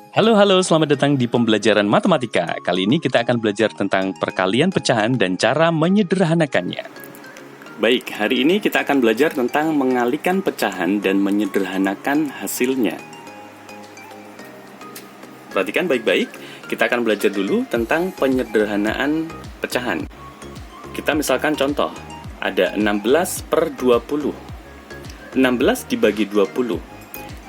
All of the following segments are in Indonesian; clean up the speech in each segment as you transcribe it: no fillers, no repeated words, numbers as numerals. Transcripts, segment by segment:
Halo, halo, selamat datang di pembelajaran matematika. Kali ini kita akan belajar tentang perkalian pecahan dan cara menyederhanakannya. Baik, hari ini kita akan belajar tentang mengalihkan pecahan dan menyederhanakan hasilnya. Perhatikan baik-baik, kita akan belajar dulu tentang penyederhanaan pecahan. Kita misalkan contoh, ada 16 per 20. 16 dibagi 20.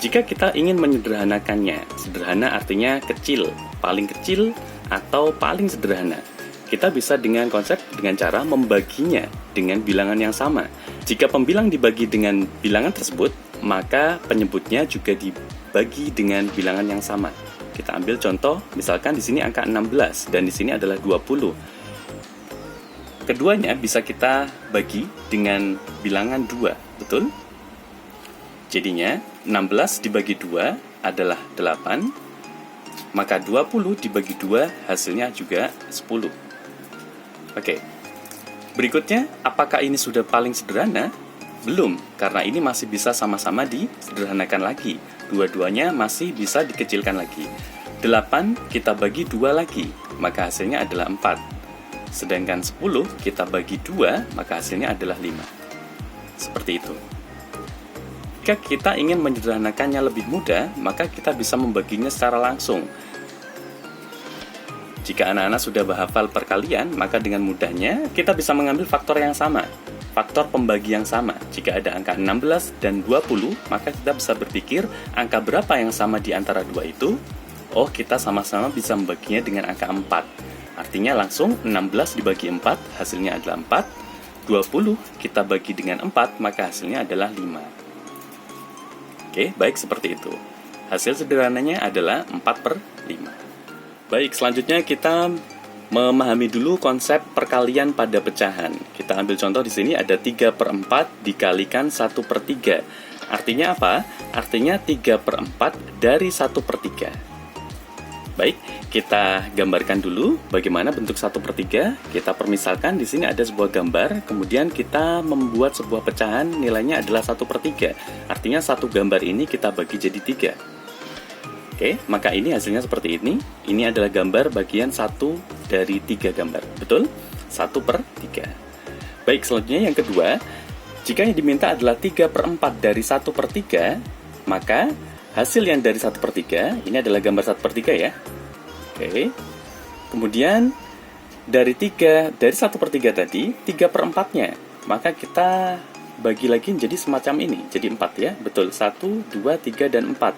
Jika kita ingin menyederhanakannya, sederhana artinya kecil, paling kecil, atau paling sederhana. Kita bisa dengan cara membaginya dengan bilangan yang sama. Jika pembilang dibagi dengan bilangan tersebut, maka penyebutnya juga dibagi dengan bilangan yang sama. Kita ambil contoh, misalkan di sini angka 16 dan di sini adalah 20. Keduanya bisa kita bagi dengan bilangan 2, betul? Jadinya 16 dibagi 2 adalah 8, maka 20 dibagi 2 hasilnya juga 10. Oke, berikutnya apakah ini sudah paling sederhana? Belum, karena ini masih bisa sama-sama disederhanakan lagi. Dua-duanya masih bisa dikecilkan lagi. 8 kita bagi 2 lagi, maka hasilnya adalah 4. Sedangkan 10 kita bagi 2, maka hasilnya adalah 5. Seperti itu. Jika kita ingin menyederhanakannya lebih mudah, maka kita bisa membaginya secara langsung. Jika anak-anak sudah hafal perkalian, maka dengan mudahnya kita bisa mengambil faktor yang sama, faktor pembagi yang sama. Jika ada angka 16 dan 20, maka kita bisa berpikir angka berapa yang sama di antara dua itu. Oh, kita sama-sama bisa membaginya dengan angka 4. Artinya langsung 16 dibagi 4, hasilnya adalah 4. 20 kita bagi dengan 4, maka hasilnya adalah 5. Oke, baik seperti itu. Hasil sederhananya adalah 4/5. Baik, selanjutnya kita memahami dulu konsep perkalian pada pecahan. Kita ambil contoh di sini ada 3/4 dikalikan 1/3. Artinya apa? Artinya 3/4 dari 1/3. Baik, kita gambarkan dulu bagaimana bentuk 1/3. Kita permisalkan di sini ada sebuah gambar, kemudian kita membuat sebuah pecahan nilainya adalah 1/3. Artinya satu gambar ini kita bagi jadi 3. Oke, maka ini hasilnya seperti ini. Ini adalah gambar bagian 1 dari 3 gambar. Betul? 1/3. Baik, selanjutnya yang kedua, jika yang diminta adalah 3/4 dari 1/3, maka hasil yang dari 1/3, ini adalah gambar 1/3 ya. Oke. Kemudian dari 1/3 tadi, 3/4-nya. Maka kita bagi lagi menjadi semacam ini. Jadi 4 ya. Betul, 1, 2, 3, dan 4.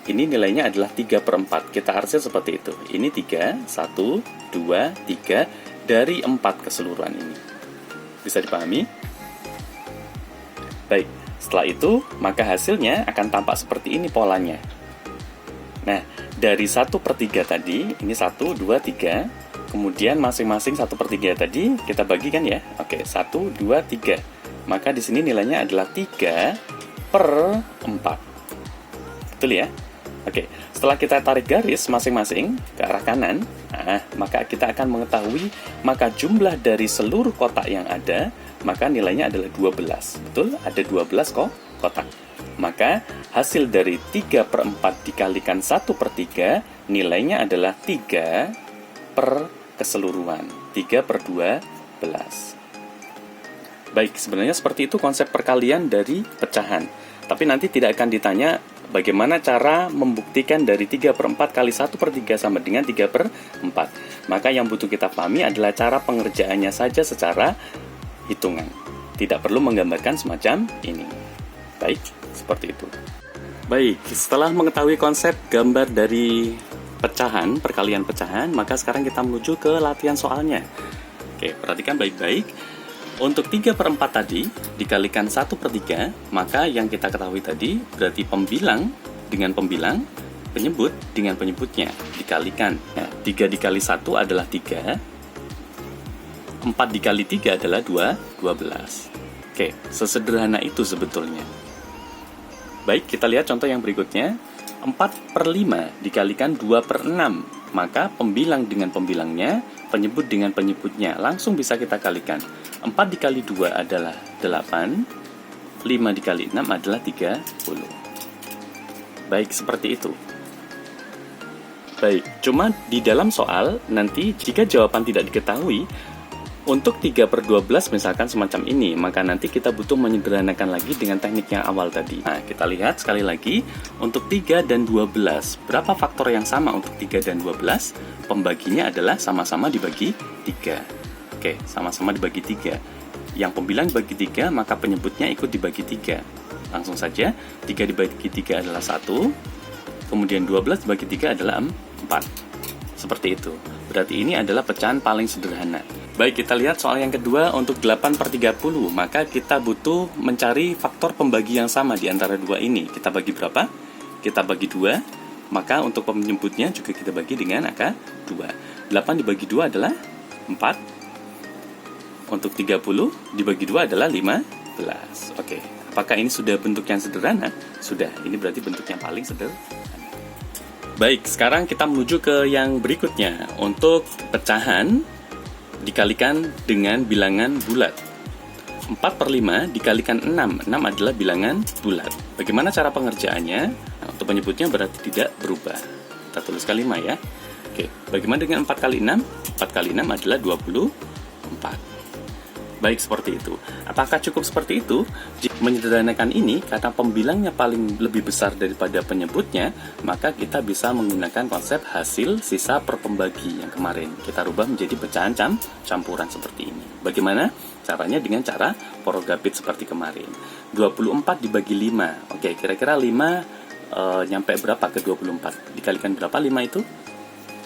Ini nilainya adalah 3/4. Kita arsir seperti itu. Ini 3, 1, 2, 3 dari 4 keseluruhan ini. Bisa dipahami? Baik. Setelah itu, maka hasilnya akan tampak seperti ini polanya. Nah, dari 1/3 tadi, ini 1, 2, 3, kemudian masing-masing 1/3 tadi kita bagikan ya. Oke, 1, 2, 3. Maka di sini nilainya adalah 3/4. Betul ya? Oke, setelah kita tarik garis masing-masing ke arah kanan, maka kita akan mengetahui maka jumlah dari seluruh kotak yang ada, maka nilainya adalah 12. Betul? Ada 12 kotak. Maka hasil dari 3/4 dikalikan 1/3, nilainya adalah 3 per keseluruhan. 3/12. Baik, sebenarnya seperti itu konsep perkalian dari pecahan. Tapi nanti tidak akan ditanya bagaimana cara membuktikan dari 3/4 kali 1/3 sama dengan 3/4. Maka yang butuh kita pahami adalah cara pengerjaannya saja secara hitungan. Tidak perlu menggambarkan semacam ini. Baik, seperti itu. Baik, setelah mengetahui konsep gambar dari pecahan, perkalian pecahan, maka sekarang kita menuju ke latihan soalnya. Oke, perhatikan baik-baik. Untuk 3/4 tadi dikalikan 1/3, maka yang kita ketahui tadi berarti pembilang dengan pembilang, penyebut dengan penyebutnya dikalikan. Nah, 3 dikali 1 adalah 3, 4 dikali 3 adalah 12. Oke, sesederhana itu sebetulnya. Baik, kita lihat contoh yang berikutnya. 4/5 dikalikan 2/6, maka pembilang dengan pembilangnya, penyebut dengan penyebutnya langsung bisa kita kalikan. 4 dikali 2 adalah 8, 5 dikali 6 adalah 30. Baik, seperti itu. Baik, cuma di dalam soal nanti jika jawaban tidak diketahui, untuk 3/12 misalkan semacam ini, maka nanti kita butuh menyederhanakan lagi dengan teknik yang awal tadi. Nah, kita lihat sekali lagi, untuk 3 dan 12, berapa faktor yang sama untuk 3 dan 12? Pembaginya adalah sama-sama dibagi 3. Oke, sama-sama dibagi 3. Yang pembilang dibagi 3, maka penyebutnya ikut dibagi 3. Langsung saja, 3 dibagi 3 adalah 1, kemudian 12 dibagi 3 adalah 4. Seperti itu. Berarti ini adalah pecahan paling sederhana. Baik, kita lihat soal yang kedua untuk 8/30. Maka kita butuh mencari faktor pembagi yang sama di antara dua ini. Kita bagi berapa? Kita bagi 2. Maka untuk penyebutnya juga kita bagi dengan angka 2. 8 dibagi 2 adalah 4. Untuk 30 dibagi 2 adalah 15. Oke, apakah ini sudah bentuk yang sederhana? Sudah, ini berarti bentuk yang paling sederhana. Baik, sekarang kita menuju ke yang berikutnya. Untuk pecahan dikalikan dengan bilangan bulat. 4/5 dikalikan 6. 6 adalah bilangan bulat. Bagaimana cara pengerjaannya? Nah, untuk penyebutnya berarti tidak berubah. Kita tuliskan 5 ya. Oke, bagaimana dengan 4 kali 6? 4 kali 6 adalah 24. Baik, seperti itu. Apakah cukup seperti itu? Jika menyederhanakan ini, karena pembilangnya paling lebih besar daripada penyebutnya, maka kita bisa menggunakan konsep hasil sisa per pembagi yang kemarin. Kita rubah menjadi pecahan campuran seperti ini. Bagaimana? Caranya dengan cara porogapit seperti kemarin. 24 dibagi 5. Oke, kira-kira 5 nyampe berapa ke 24? Dikalikan berapa 5 itu?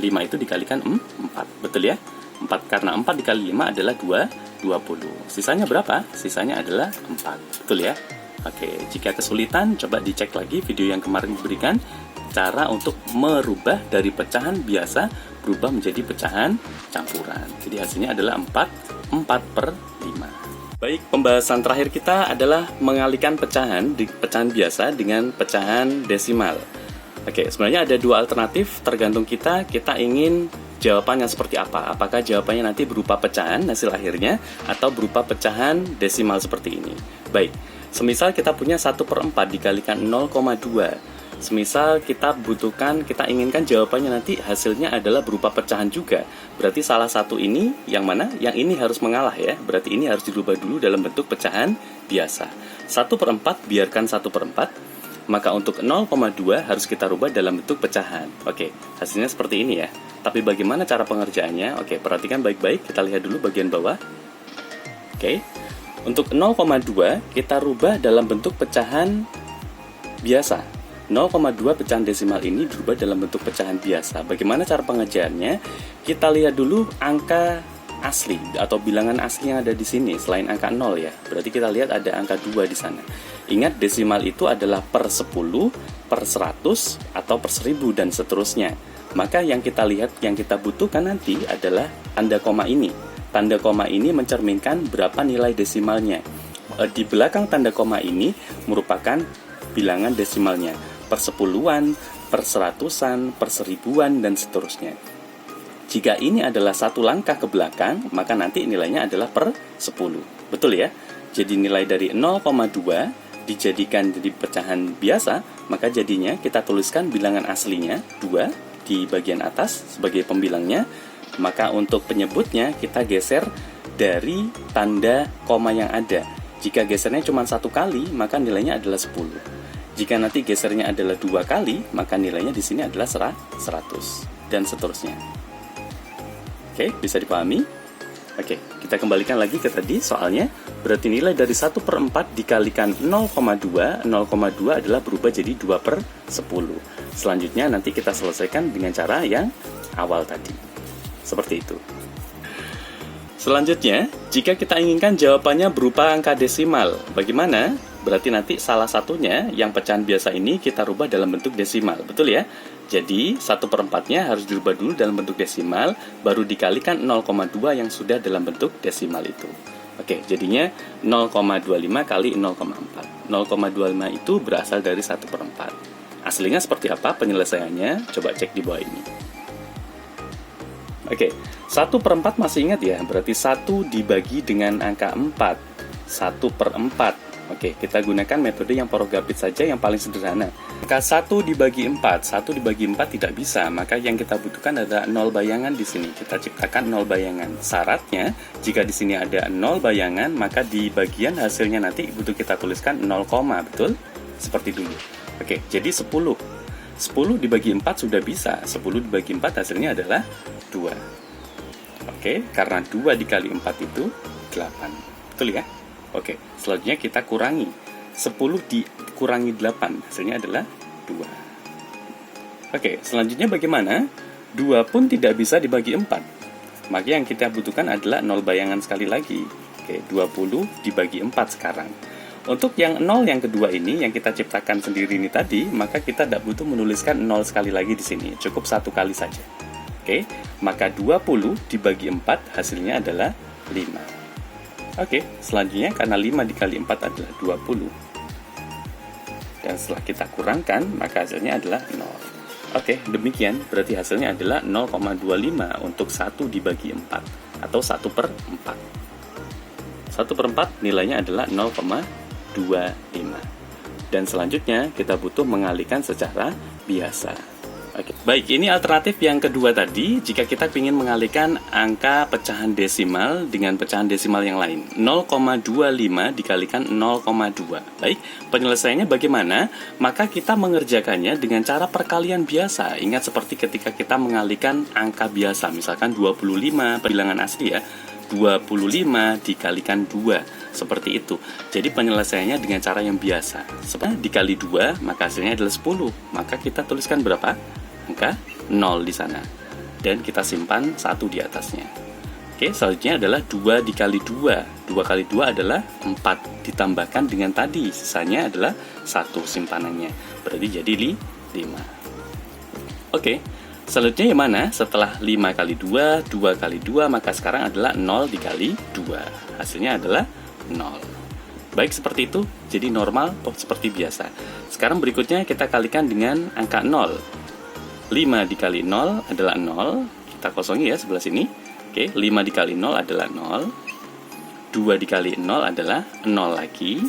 5 itu dikalikan 4. Betul ya? 4 karena 4 dikali 5 adalah 20. Sisanya berapa? Sisanya adalah 4. Betul ya? Oke, jika kesulitan, coba dicek lagi video yang kemarin diberikan. Cara untuk merubah dari pecahan biasa berubah menjadi pecahan campuran. Jadi hasilnya adalah 4/5. Baik, pembahasan terakhir kita adalah mengalihkan pecahan biasa dengan pecahan desimal. Oke, sebenarnya ada dua alternatif tergantung kita ingin jawabannya seperti apa. Apakah jawabannya nanti berupa pecahan hasil akhirnya atau berupa pecahan desimal seperti ini. Baik, semisal kita punya 1/4 dikalikan 0,2. Semisal kita inginkan jawabannya nanti hasilnya adalah berupa pecahan juga. Berarti salah satu ini yang mana? Yang ini harus mengalah ya. Berarti ini harus dirubah dulu dalam bentuk pecahan biasa. 1/4 biarkan 1/4. Maka untuk 0,2 harus kita rubah dalam bentuk pecahan. Oke, hasilnya seperti ini ya. Tapi bagaimana cara pengerjaannya? Oke, perhatikan baik-baik. Kita lihat dulu bagian bawah. Oke, untuk 0,2 kita rubah dalam bentuk pecahan biasa. 0,2 pecahan desimal ini dirubah dalam bentuk pecahan biasa. Bagaimana cara pengerjaannya? Kita lihat dulu angka asli atau bilangan asli yang ada di sini selain angka 0 ya. Berarti kita lihat ada angka 2 di sana. Ingat, desimal itu adalah per 10, per 100 atau per 1000 dan seterusnya. Maka yang kita lihat, yang kita butuhkan nanti adalah tanda koma ini. Tanda koma ini mencerminkan berapa nilai desimalnya. Di belakang tanda koma ini merupakan bilangan desimalnya. Per 10-an, per 100-an, per 1000-an dan seterusnya. Jika ini adalah satu langkah ke belakang, maka nanti nilainya adalah per 10. Betul ya? Jadi nilai dari 0,2 dijadikan jadi pecahan biasa, maka jadinya kita tuliskan bilangan aslinya 2 di bagian atas sebagai pembilangnya. Maka untuk penyebutnya kita geser dari tanda koma yang ada. Jika gesernya cuma 1 kali, maka nilainya adalah 10. Jika nanti gesernya adalah 2 kali, maka nilainya di sini adalah 100 dan seterusnya. Oke, bisa dipahami? Oke, kita kembalikan lagi ke tadi soalnya. Berarti nilai dari 1/4 dikalikan 0,2. 0,2 adalah berubah jadi 2/10. Selanjutnya nanti kita selesaikan dengan cara yang awal tadi. Seperti itu. Selanjutnya, jika kita inginkan jawabannya berupa angka desimal, bagaimana? Berarti nanti salah satunya yang pecahan biasa ini kita rubah dalam bentuk desimal. Betul ya? Jadi 1/4-nya harus dirubah dulu dalam bentuk desimal, baru dikalikan 0,2 yang sudah dalam bentuk desimal itu. Oke, jadinya 0,25 kali 0,4. 0,25 itu berasal dari 1/4. Aslinya seperti apa penyelesaiannya? Coba cek di bawah ini. Oke, 1/4 masih ingat ya? Berarti 1 dibagi dengan angka 4. 1/4. Oke, kita gunakan metode yang porogapit saja yang paling sederhana. Angka 1 dibagi 4, 1 dibagi 4 tidak bisa, maka yang kita butuhkan adalah 0 bayangan di sini. Kita ciptakan 0 bayangan. Syaratnya, jika di sini ada 0 bayangan, maka di bagian hasilnya nanti butuh kita tuliskan 0, betul? Seperti dulu. Oke, jadi 10. 10 dibagi 4 sudah bisa. 10 dibagi 4 hasilnya adalah 2. Oke, karena 2 dikali 4 itu 8. Betul ya? Oke, selanjutnya kita kurangi. 10 dikurangi 8, hasilnya adalah 2. Oke, selanjutnya bagaimana? 2 pun tidak bisa dibagi 4. Maka yang kita butuhkan adalah 0 bayangan sekali lagi. Oke, 20 dibagi 4 sekarang. Untuk yang 0 yang kedua ini, yang kita ciptakan sendiri ini tadi, maka kita tidak butuh menuliskan 0 sekali lagi di sini. Cukup 1 kali saja. Oke, maka 20 dibagi 4 hasilnya adalah 5. Oke, selanjutnya karena 5 dikali 4 adalah 20. Dan setelah kita kurangkan, maka hasilnya adalah 0. Oke, demikian berarti hasilnya adalah 0,25 untuk 1 dibagi 4, atau 1 per 4. 1 per 4 nilainya adalah 0,25. Dan selanjutnya kita butuh mengalihkan secara biasa. Oke, baik, ini alternatif yang kedua tadi. Jika kita ingin mengalihkan angka pecahan desimal dengan pecahan desimal yang lain, 0,25 dikalikan 0,2. Baik, penyelesaiannya bagaimana? Maka kita mengerjakannya dengan cara perkalian biasa. Ingat seperti ketika kita mengalihkan angka biasa, misalkan 25, bilangan asli ya, 25 dikalikan 2, seperti itu. Jadi penyelesaiannya dengan cara yang biasa. Sebenarnya dikali 2, maka hasilnya adalah 10. Maka kita tuliskan berapa? Angka 0 di sana. Dan kita simpan 1 di atasnya. Oke, selanjutnya adalah 2 dikali 2. 2 kali 2 adalah 4. Ditambahkan dengan tadi, sisanya adalah 1 simpanannya. Berarti jadi 5. Oke, selanjutnya yang mana? Setelah 5 kali 2, 2 kali 2, maka sekarang adalah 0 dikali 2. Hasilnya adalah 0. Baik, seperti itu. Jadi normal, seperti biasa. Sekarang berikutnya kita kalikan dengan angka 0. 5 dikali 0 adalah 0. Kita kosongi ya sebelah sini. Oke, 5 dikali 0 adalah 0. 2 dikali 0 adalah 0 lagi.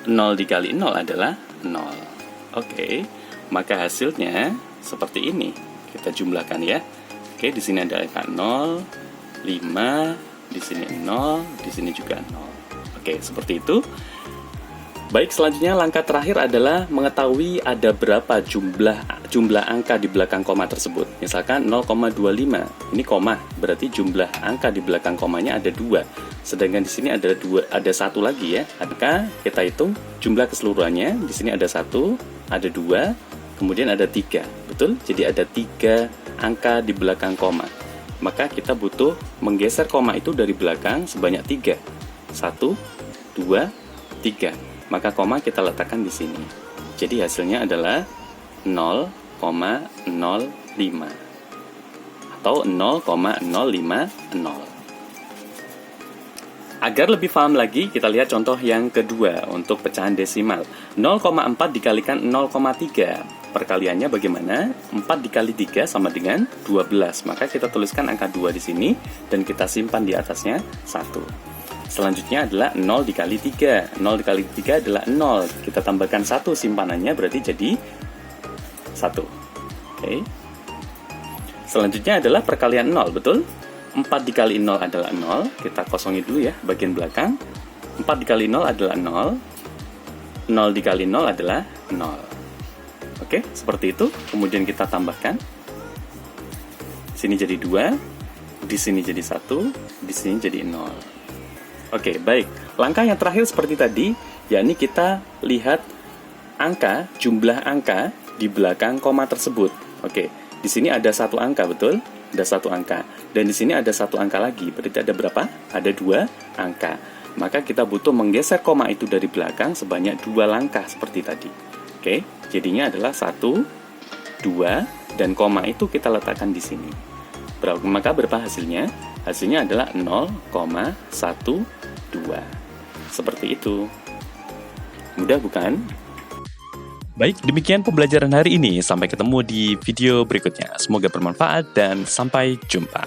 0 dikali 0 adalah 0. Oke, maka hasilnya seperti ini. Kita jumlahkan ya. Oke, di sini ada angka 0, 5, di sini 0, di sini juga 0. Oke, seperti itu. Baik, selanjutnya langkah terakhir adalah mengetahui ada berapa jumlah angka di belakang koma tersebut. Misalkan 0,25. Ini koma, berarti jumlah angka di belakang komanya ada 2. Sedangkan di sini ada 1 lagi ya. Maka kita hitung jumlah keseluruhannya. Di sini ada 1, ada 2, kemudian ada 3. Betul? Jadi ada 3 angka di belakang koma. Maka kita butuh menggeser koma itu dari belakang sebanyak 3. 1, 2, 3. Maka koma kita letakkan di sini. Jadi hasilnya adalah 0,05 atau 0,050. Agar lebih paham lagi, kita lihat contoh yang kedua untuk pecahan desimal. 0,4 dikalikan 0,3. Perkaliannya bagaimana? 4 dikali 3 sama dengan 12. Maka kita tuliskan angka 2 di sini dan kita simpan di atasnya 1. Selanjutnya adalah 0 dikali 3. 0 dikali 3 adalah 0. Kita tambahkan 1 simpanannya berarti jadi 1. Oke. Selanjutnya adalah perkalian 0, betul? 4 dikali 0 adalah 0. Kita kosongi dulu ya bagian belakang. 4 dikali 0 adalah 0. 0 dikali 0 adalah 0. Oke, seperti itu. Kemudian kita tambahkan. Sini jadi 2. Di sini jadi 1. Di sini jadi 0. Oke, baik. Langkah yang terakhir seperti tadi, yakni kita lihat angka, jumlah angka di belakang koma tersebut. Oke, di sini ada 1 angka, betul? Ada 1 angka. Dan di sini ada 1 angka lagi. Berarti ada berapa? Ada 2 angka. Maka kita butuh menggeser koma itu dari belakang sebanyak 2 langkah seperti tadi. Oke, jadinya adalah 1, 2, dan koma itu kita letakkan di sini. Maka berapa hasilnya? Hasilnya adalah 0,12. Seperti itu. Mudah bukan? Baik, demikian pembelajaran hari ini. Sampai ketemu di video berikutnya. Semoga bermanfaat dan sampai jumpa.